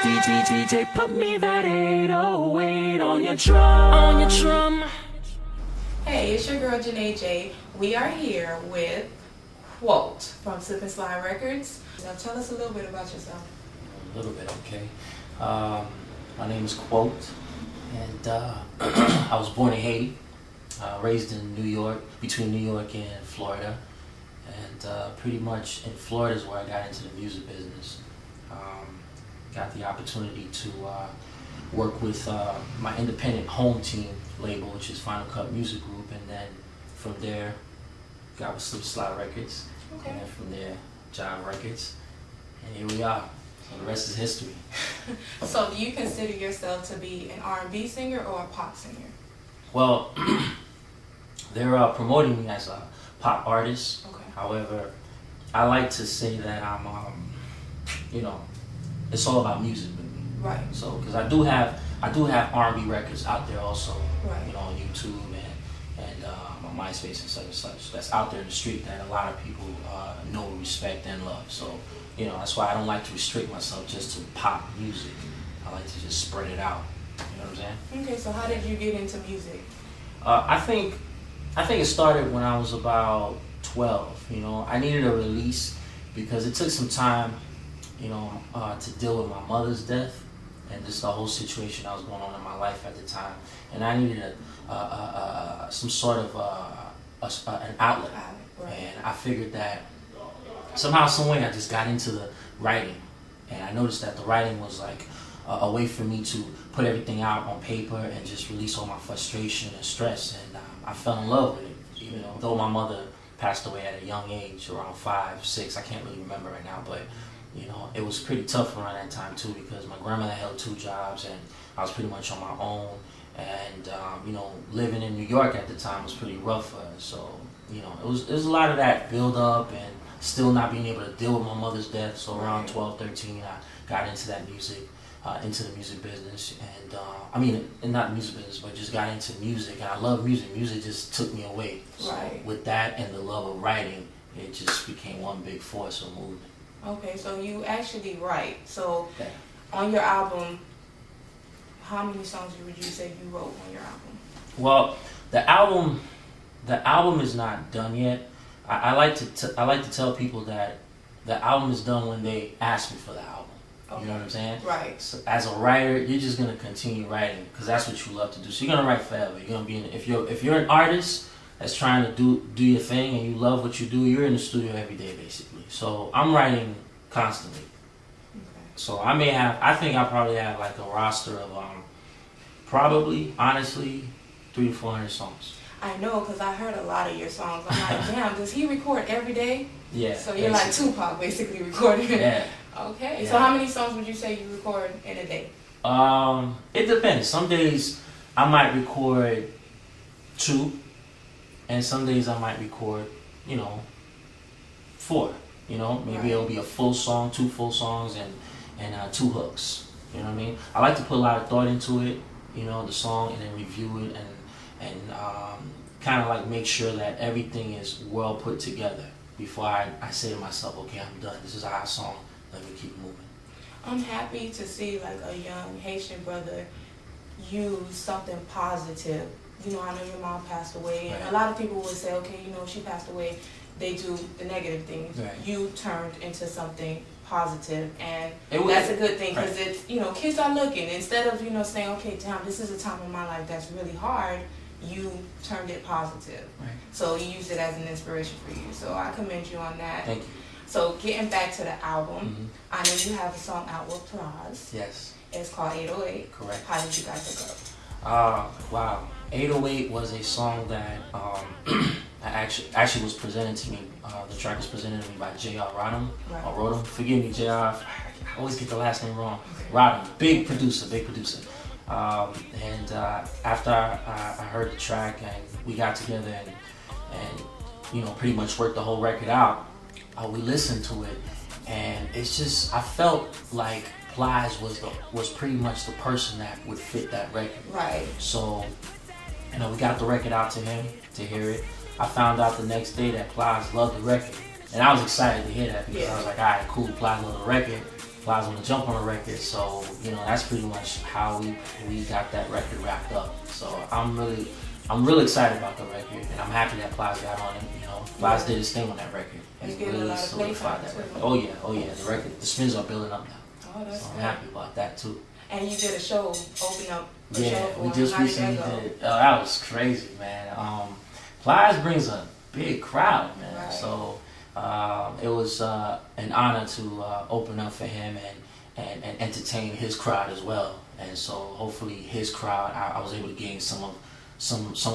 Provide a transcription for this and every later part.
DJ, put me that 808 on your drum. Hey, it's your girl Jhane Jae. We are here with Qwote from Slip and Slide Records. Now tell us a little bit about yourself. A little bit, okay. My name is Qwote, and I was born in Haiti, raised in New York, between New York and Florida, and pretty much in Florida is where I got into the music business. Got the opportunity to work with my independent home team label, which is Final Cut Music Group, and then from there got with Slip and Slide Records, Okay. and then from there Jive Records, and here we are. So the rest is history. So do you consider yourself to be an R&B singer or a pop singer? Well, they're promoting me as a pop artist. Okay. However, I like to say that I'm, it's all about music with me. Right. So, because I do have R&B records out there also, Right. on YouTube and on MySpace and such. That's out there in the street that a lot of people know, respect, and love. So, that's why I don't like to restrict myself just to pop music. I like to just spread it out. You know what I'm saying? Okay, so how did you get into music? I think it started when I was about 12. I needed a release because it took some time, to deal with my mother's death and just the whole situation that was going on in my life at the time. And I needed some sort of an outlet. Right. And I figured that somehow, some way, I just got into the writing, and I noticed that the writing was like a way for me to put everything out on paper and just release all my frustration and stress. And I fell in love with it, even though my mother passed away at a young age, around 5, 6. I can't really remember right now, but it was pretty tough around that time too, because my grandmother held 2 jobs and I was pretty much on my own. And living in New York at the time was pretty rough for us. So it was a lot of that build up and still not being able to deal with my mother's death. So around 12, 13, I got into that music, into the music business, and not music business, but just got into music. And I love music. Music just took me away. So Right. with that and the love of writing, it just became one big force of movement. Okay, so you actually write. So Yeah. on your album, how many songs would you say you wrote on your album? Well, the album is not done yet. I like to tell people that the album is done when they ask me for the album. Okay. You know what I'm saying? Right. So as a writer, you're just gonna continue writing because that's what you love to do. So you're gonna write forever. You're gonna be if you're an artist that's trying to do your thing and you love what you do, you're in the studio every day basically. So I'm writing constantly. Okay. So I think I probably have like a roster of probably honestly 300 to 400 songs. I know, because I heard a lot of your songs. I'm like, damn, does he record every day? Yeah. So you're like Tupac, basically, recording. Yeah. Okay. Yeah. So how many songs would you say you record in a day? It depends. Some days I might record 2, and some days I might record, 4. Maybe Right. it'll be a full song, 2 full songs, and 2 hooks. You know what I mean? I like to put a lot of thought into it, the song, and then review it and kind of like make sure that everything is well put together before I say to myself, okay, I'm done. This is our song. Let me keep moving. I'm happy to see like a young Haitian brother use something positive. I know your mom passed away, and Right. a lot of people would say, okay, she passed away. They do the negative things. Right. You turned into something positive, and was- that's a good thing because right. it's kids are looking. Instead of saying, okay, damn, this is a time in my life that's really hard. You turned it positive. Right. So you used it as an inspiration for you. So I commend you on that. Thank you. So getting back to the album, Mhm. I know you have a song out with Plies. Yes. It's called 808. Correct. How did you guys hook up? Wow. 808 was a song that I actually was presented to me. The track was presented to me by J.R. Rodham. Right. Or Rodham. Forgive me, J.R. I always get the last name wrong. Rodham. Big producer. After I heard the track and we got together and pretty much worked the whole record out, we listened to it, and it's just, I felt like Plies was pretty much the person that would fit that record. Right. So, we got the record out to him to hear it. I found out the next day that Plies loved the record, and I was excited to hear that because I was like, all right, cool, Plies loved the record. Flies on the Jump on the record. So, you know, that's pretty much how we got that record wrapped up. So I'm really excited about the record, and I'm happy that Flies got on it. You know, Flies did his thing on that record. He's He getting a really lot of solidified playtime, that record. too. Oh yeah. The record, the spins are building up now. Oh, that's So I'm good. happy about that too. And you did a show, open up a show Yeah, for we him. just How did recently that go? did. Oh, that was crazy, man. Flies brings a big crowd, man. Right. So it was an honor to open up for him and entertain his crowd as well. And so hopefully his crowd, I was able to gain some of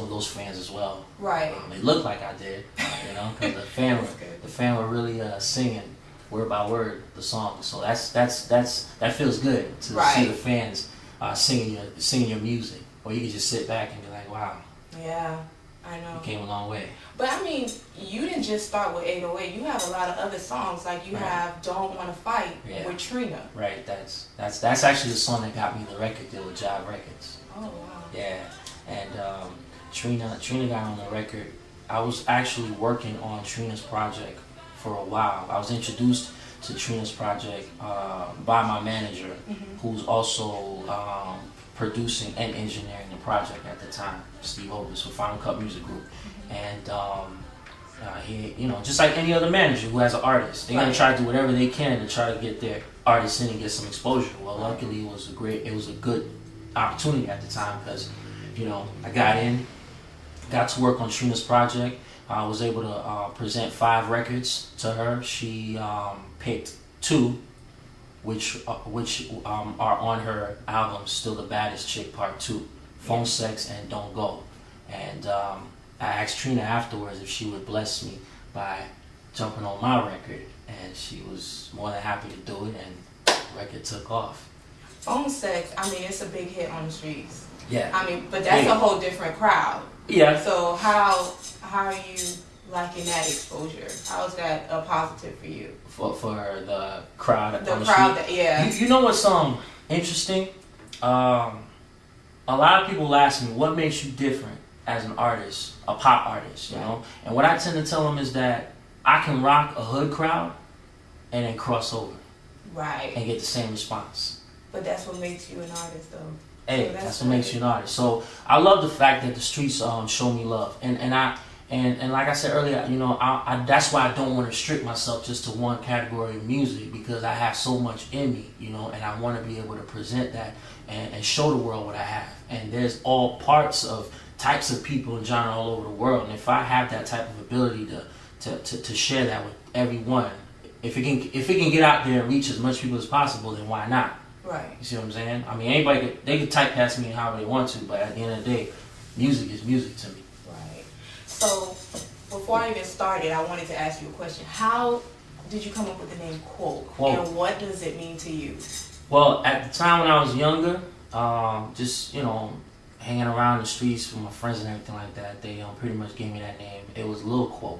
those fans as well. Right. It looked like I did, you know, because the fan were really singing word by word the song. So that feels good to see the fans singing your music, or you can just sit back and be like, wow, Yeah, I know. you came a long way. But I mean, you didn't just start with 808. You have a lot of other songs, like you have "Don't Wanna Fight" with Trina. Right. That's actually the song that got me the record deal with Jive Records. Oh wow. Yeah, and Trina got on the record. I was actually working on Trina's project for a while. I was introduced to Trina's project by my manager, who's also producing and engineering the project at the time, Steve Otis, for Final Cut Music Group. And he, you know, just like any other manager who has an artist, they're gonna try to do whatever they can to try to get their artists in and get some exposure. Well, luckily it was a good opportunity at the time, because, you know, I got to work on Trina's project. I was able to present 5 records to her. She picked 2, which are on her album, Still the Baddest Chick Part 2, Phone Sex and Don't Go. And I asked Trina afterwards if she would bless me by jumping on my record, and she was more than happy to do it, and the record took off. Phone Sex, I mean, it's a big hit on the streets. Yeah. I mean, but that's a whole different crowd. Yeah. So how are you liking that exposure? How is that a positive for you? For the crowd. The crowd, You know what's interesting? A lot of people ask me, what makes you different as an artist, a pop artist, you know? And what I tend to tell them is that I can rock a hood crowd and then cross over. Right. And get the same response. But that's what makes you an artist, though. Hey, so that's what makes you an artist. So I love the fact that the streets show me love, and like I said earlier, you know, I that's why I don't want to restrict myself just to one category of music, because I have so much in me, you know, and I want to be able to present that and show the world what I have. And there's all types of people and genre all over the world, and if I have that type of ability to share that with everyone, if it can get out there and reach as much people as possible, then why not? Right. You see what I'm saying? I mean, anybody they could typecast me however they want to, but at the end of the day, music is music to me. Right. So before I even started, I wanted to ask you a question. How did you come up with the name Qwote? And what does it mean to you? Well, at the time when I was younger, just, you know, hanging around the streets with my friends and everything like that, they pretty much gave me that name. It was Lil Qwote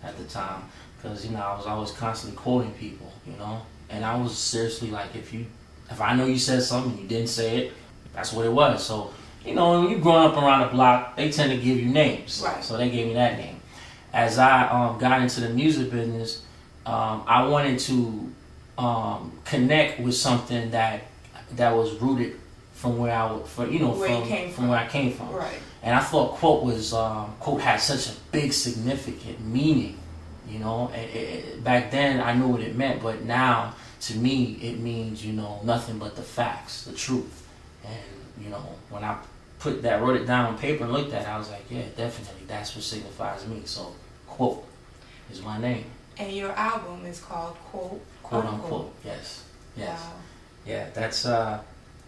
at the time, because, you know, I was always constantly quoting people, you know, and I was seriously like, if I know you said something and you didn't say it, that's what it was. So, you know, when you're growing up around the block, they tend to give you names. Right. So they gave me that name. As I got into the music business, I wanted to connect with something that was rooted from where where I came from. Right. And I thought Qwote had such a big significant meaning. You know, back then I knew what it meant, but now to me it means, you know, nothing but the facts, the truth. And, you know, when I wrote it down on paper and looked at it, I was like, yeah, definitely, that's what signifies me. So Qwote is my name. And your album is called Qwote, Quote Unquote. Yes. Yes. Wow. Yeah,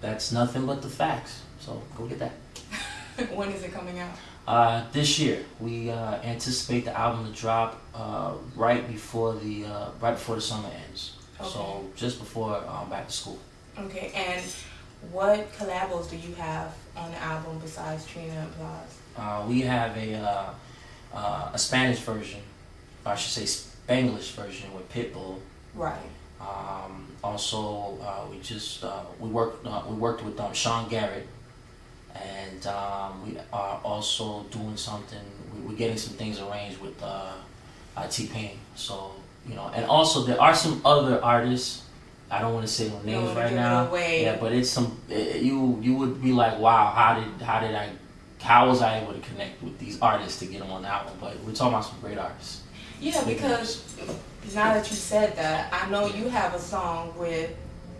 that's nothing but the facts. So go get that. When is it coming out? This year. We anticipate the album to drop right before the summer ends. Okay. So just before back to school. Okay, and what collabos do you have on the album besides Trina and Blas? We have a Spanish version, or I should say Spanglish version with Pitbull. Right. Also, we worked with Sean Garrett, and we are also doing something. We're getting some things arranged with T-Pain. So, you know, and also there are some other artists I don't want to say no names wanna right give it now. away. Yeah, but it's some. You would be like, wow, how was I able to connect with these artists to get them on the album? But we're talking about some great artists. Yeah, because now that you said that, I know you have a song with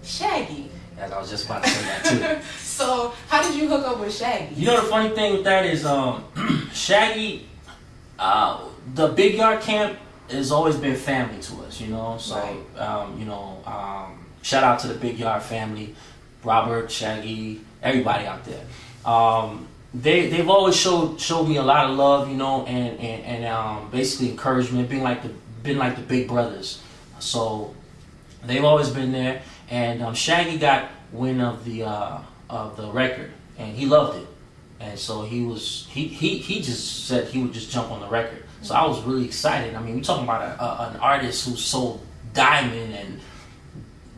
Shaggy. As I was just about to say that too. So how did you hook up with Shaggy? You know the funny thing with that is Shaggy, the Big Yard Camp has always been family to us, you know. So Right. shout out to the Big Yard family, Robert, Shaggy, everybody out there. They've always showed me a lot of love, you know, and basically encouragement, being like the big brothers. So they've always been there. And Shaggy got wind of the record, and he loved it, and so he just said he would just jump on the record. So I was really excited. I mean, we're talking about an artist who's so diamond and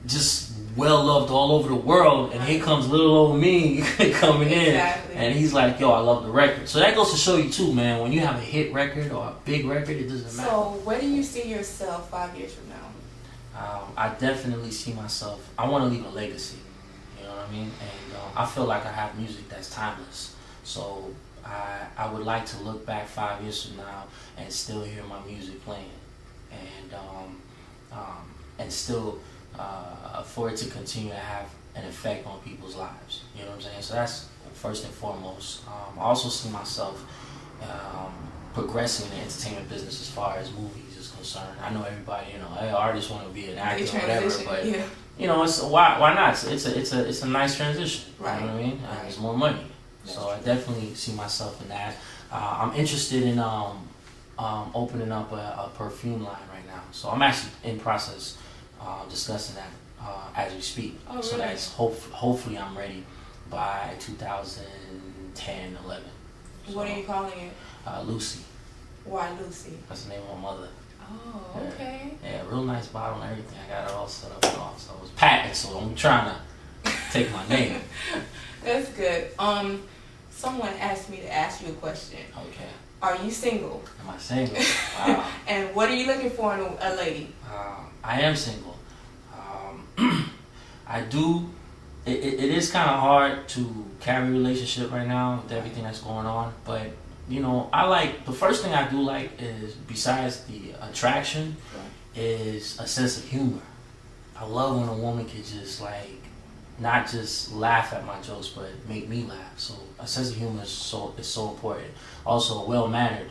just well loved all over the world, and here comes little old me coming in, and he's like, "Yo, I love the record." So that goes to show you too, man. When you have a hit record or a big record, it doesn't matter. So where do you see yourself 5 years from now? I definitely see myself. I want to leave a legacy. You know what I mean? And I feel like I have music that's timeless. So I would like to look back 5 years from now and still hear my music playing, and still for it to continue to have an effect on people's lives. You know what I'm saying? So that's first and foremost. I also see myself progressing in the entertainment business as far as movies is concerned. I know everybody, you know, artists want to be an actor or whatever, but you know, it's why not? It's a nice transition. Right. You know what I mean? Right. There's more money, That's so true. I definitely see myself in that. I'm interested in opening up a perfume line right now, so I'm actually in process discussing that as we speak. Oh, So really? that's hopefully I'm ready by 2010, 11. What are you calling it? Lucy. Why Lucy? That's the name of my mother. Oh, okay. Yeah, real nice bottle and everything. I got it all set up and all. So it was patent, so I'm trying to take my name. That's good. Someone asked me to ask you a question. Okay. Are you single? Am I single? Wow. And what are you looking for in a lady? I am single. I do. It is kind of hard to carry a relationship right now with everything that's going on. But, you know, the first thing I do like is, besides the attraction, is a sense of humor. I love when a woman can just not just laugh at my jokes, but make me laugh. So a sense of humor is so important. Also, a well-mannered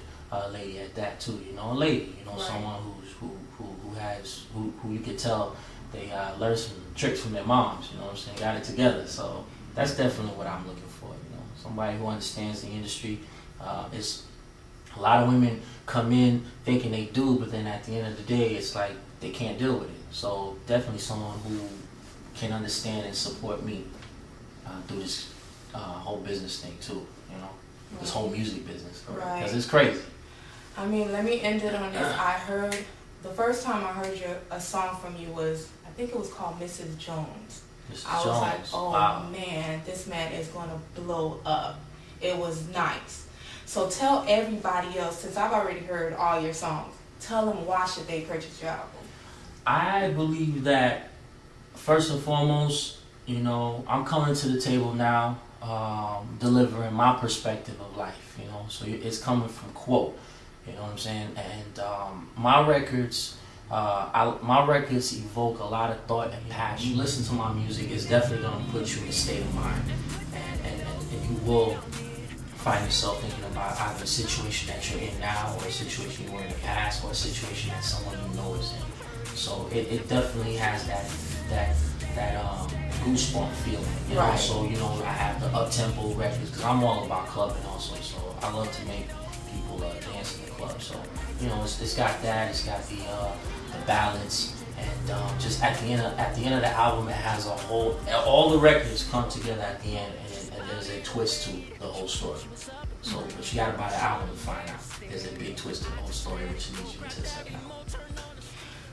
lady at that too. You know, a lady. You know, Right. someone who you could tell they learned some tricks from their moms. You know what I'm saying? Got it together. So that's definitely what I'm looking for. You know, somebody who understands the industry. It's a lot of women come in thinking they do, but then at the end of the day, it's like they can't deal with it. So definitely someone who can understand and support me through this whole business thing too, you know, this whole music business, Right. because it's crazy. I mean, let me end it on this. The first time I heard a song from you was, I think it was called Mrs. Jones. Mr. I was Jones, like, oh wow. man, this man is going to blow up. It was nice. So tell everybody else, since I've already heard all your songs, tell them why should they purchase your album? I believe that first and foremost, you know, I'm coming to the table now, delivering my perspective of life, you know, so it's coming from Qwote, you know what I'm saying, and my records evoke a lot of thought and passion. You listen to my music, it's definitely going to put you in a state of mind, and you will find yourself thinking about either a situation that you're in now, or a situation you were in the past, or a situation that someone you know is in. So it definitely has that goosebump feeling. You know? Right. So, you know, I have the up-tempo records, because I'm all about clubbing also, so I love to make people dance in the club. So, you know, it's got that, it's got the ballads, and just at the end of the album, it has all the records come together at the end, and there's a twist to the whole story. So, but you gotta buy the album to find out. There's a big twist to the whole story, which leads you into the second album.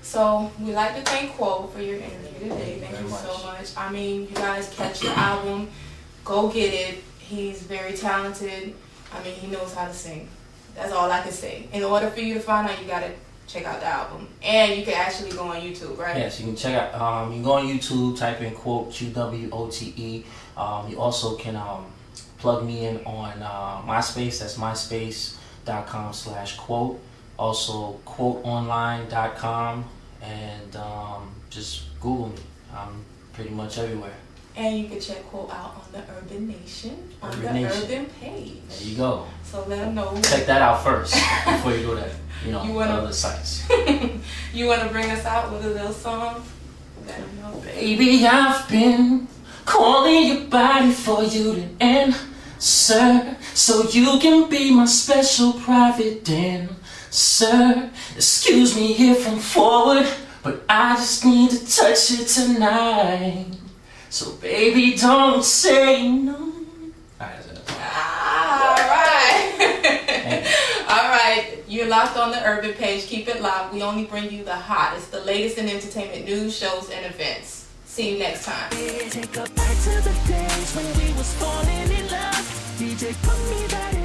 So we'd like to thank Qwote for your interview today. Thank you Very so much. much. I mean, you guys catch the album, go get it. He's very talented. I mean, he knows how to sing. That's all I can say. In order for you to find out, you gotta check out the album. And you can actually go on YouTube, right? Yes, you can check out. You can go on YouTube, type in Qwote, Qwote. You also can plug me in on MySpace. That's myspace.com/Qwote. Also QwoteOnline.com, and just Google me. I'm pretty much everywhere. And you can check Qwote out on the Urban Nation, on Urban the Nation. Urban Page. There you go. So let them know. Check that out first before you go to the other sites. You want to bring us out with a little song? Let them know. Baby, I've been calling your body for you to answer, so you can be my special private dancer. Excuse me if I'm forward, but I just need to touch you tonight. So baby, don't say no. Alright, you're locked on the Urban Page. Keep it locked. We only bring you the hottest, the latest in entertainment news, shows, and events. See you next time. Take us back to the days when we was falling in love. DJ, put me that